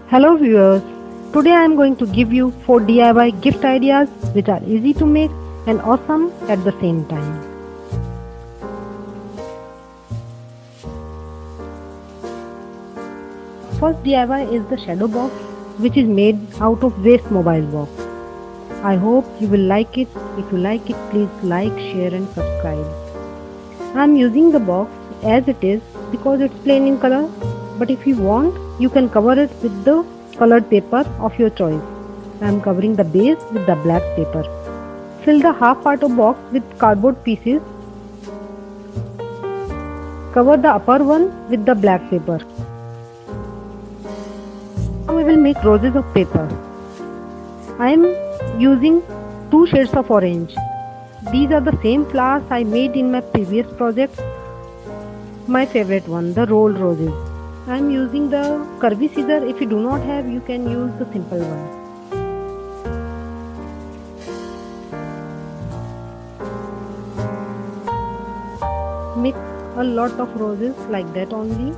Hello viewers, today I am going to give you 4 DIY gift ideas which are easy to make and awesome at the same time. First DIY is the shadow box which is made out of waste mobile box. I hope you will like it. If you like it, please like, share and subscribe. I am using the box as it is because it's plain in color, but if you want, you can cover it with the colored paper of your choice. I am covering the base with the black paper. Fill the half part of box with cardboard pieces. Cover the upper one with the black paper. Now we will make roses of paper. I am using 2 shades of orange. These are the same flowers I made in my previous project. My favorite one, the rolled roses. I am using the curvy scissor. If you do not have, you can use the simple one. Make a lot of roses like that only.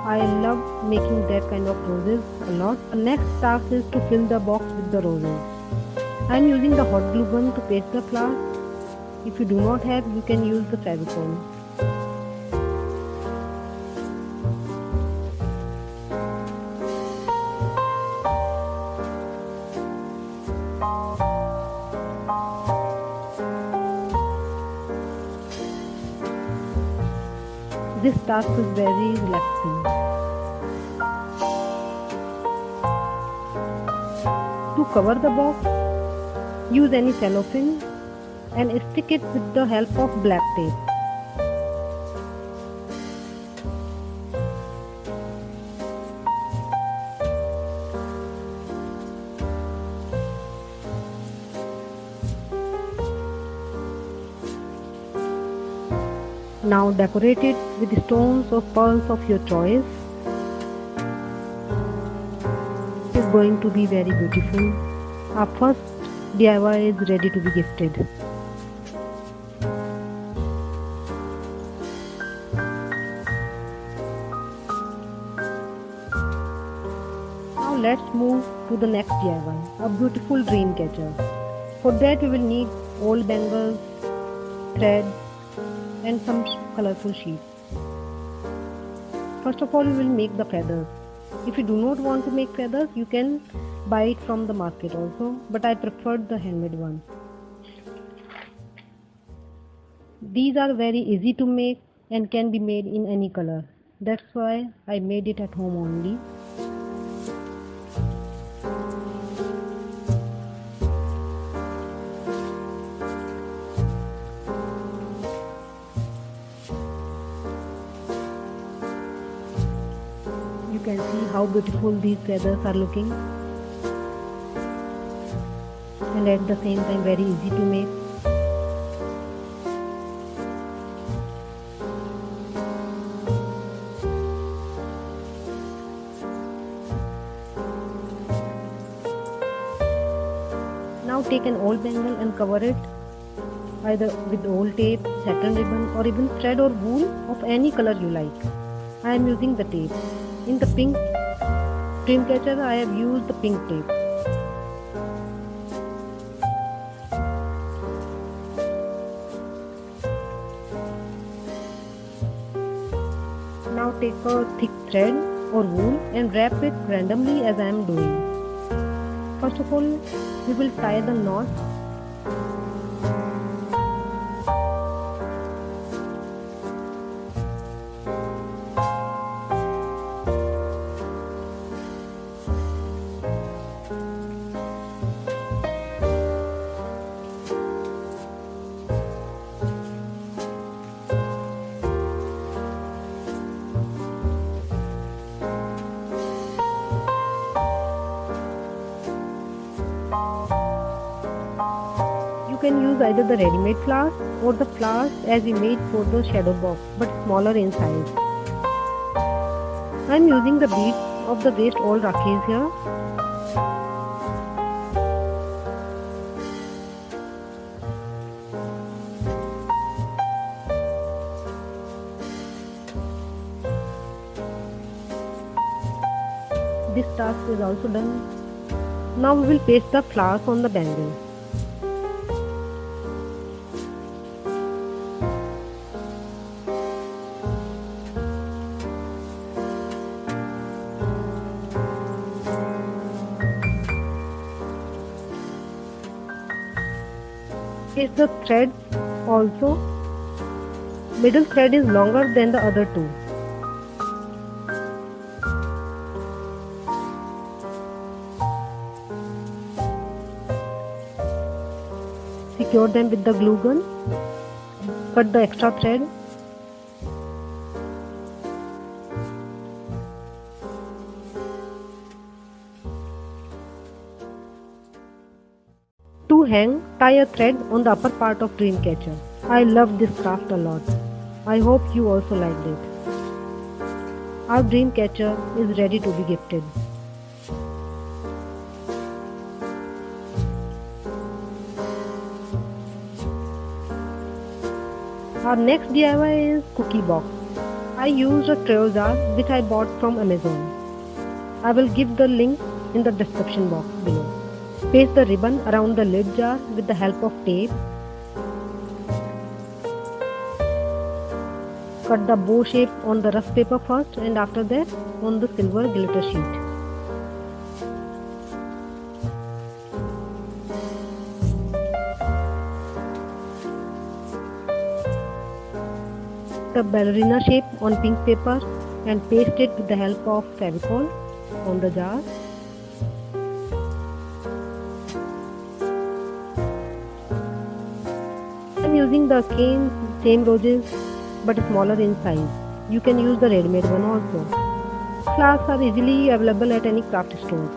I love making that kind of roses a lot. The next task is to fill the box with the roses. I am using the hot glue gun to paste the flowers. If you do not have, you can use the Fevicol. This task is very relaxing. To cover the box, use any cellophane and stick it with the help of black tape. Now decorate it with stones or pearls of your choice. It is going to be very beautiful. Our first DIY is ready to be gifted. Now let's move to the next DIY, a beautiful dream catcher. For that we will need old bangles, thread and some colorful sheets. First of all, we will make the feathers. If you do not want to make feathers, you can buy it from the market also, but I preferred the handmade one. These are very easy to make and can be made in any color. That's why I made it at home only. You can see how beautiful these feathers are looking, and at the same time very easy to make. Now take an old bangle and cover it either with old tape, satin ribbon or even thread or wool of any color you like. I am using the tape. In the pink dream catcher, I have used the pink tape. Now take a thick thread or wool and wrap it randomly as I am doing. First of all, we will tie the knot. You can use either the ready-made flowers or the flowers as we made for the shadow box, but smaller in size. I am using the beads of the waste old rakis here. this task is also done. Now we will paste the flowers on the bangle. Paste the threads also. Middle thread is longer than the other two. Secure them with the glue gun. Cut the extra thread. To hang, tie a thread on the upper part of Dreamcatcher. I love this craft a lot. I hope you also liked it. Our Dreamcatcher is ready to be gifted. Our next DIY is cookie box. I used a trio jar which I bought from Amazon. I will give the link in the description box below. Paste the ribbon around the lid jar with the help of tape. Cut the bow shape on the rough paper first and after that on the silver glitter sheet. The ballerina shape on pink paper and paste it with the help of Fevicol on the jar. I am using the same roses but smaller in size. You can use the ready-made one also. Flowers are easily available at any craft store.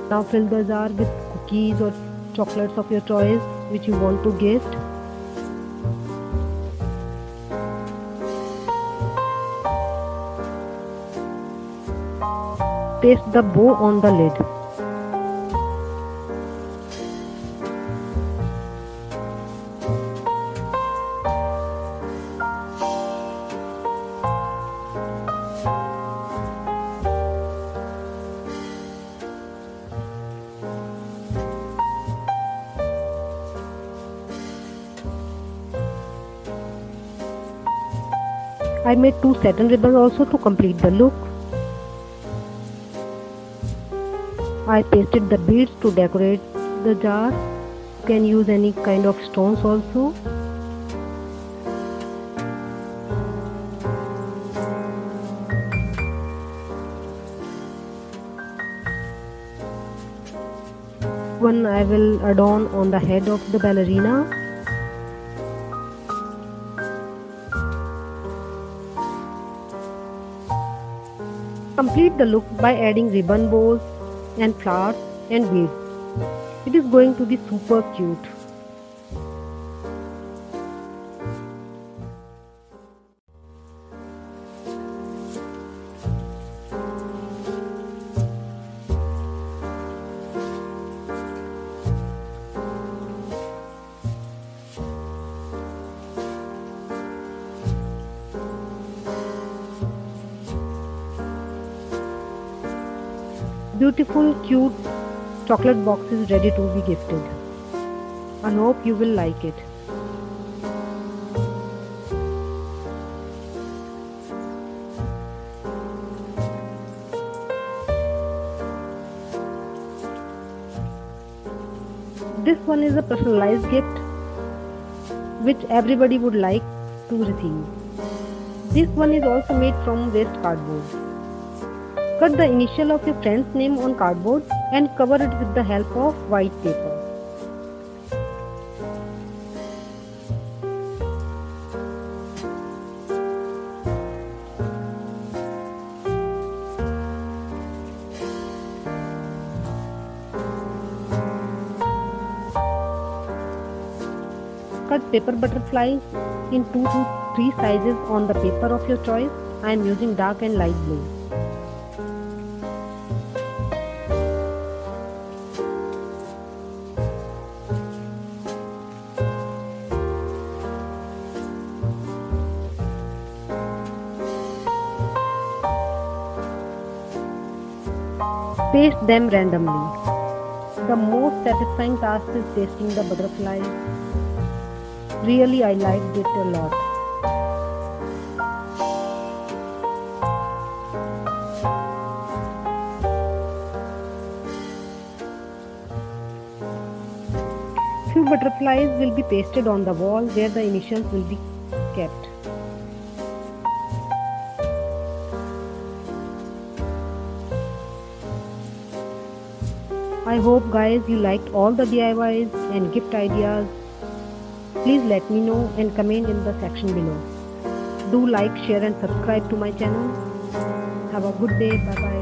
Now fill the jar with cookies or chocolates of your choice which you want to gift. Paste the bow on the lid. I made 2 satin ribbons also to complete the look. I pasted the beads to decorate the jar. You can use any kind of stones also. One I will add on the head of the ballerina. Complete the look by adding ribbon bows and flowers and beads. It is going to be super cute. Beautiful, cute chocolate box is ready to be gifted. I hope you will like it. This one is a personalized gift which everybody would like to receive. This one is also made from waste cardboard. Cut the initial of your friend's name on cardboard and cover it with the help of white paper. Cut paper butterflies in 2 to 3 sizes on the paper of your choice. I am using dark and light blue. Paste them randomly. The most satisfying task is pasting the butterflies. Really, I liked it a lot. Few butterflies will be pasted on the wall where the initials will be kept. I hope guys you liked all the DIYs and gift ideas. Please let me know and comment in the section below. Do like, share and subscribe to my channel. Have a good day. Bye bye.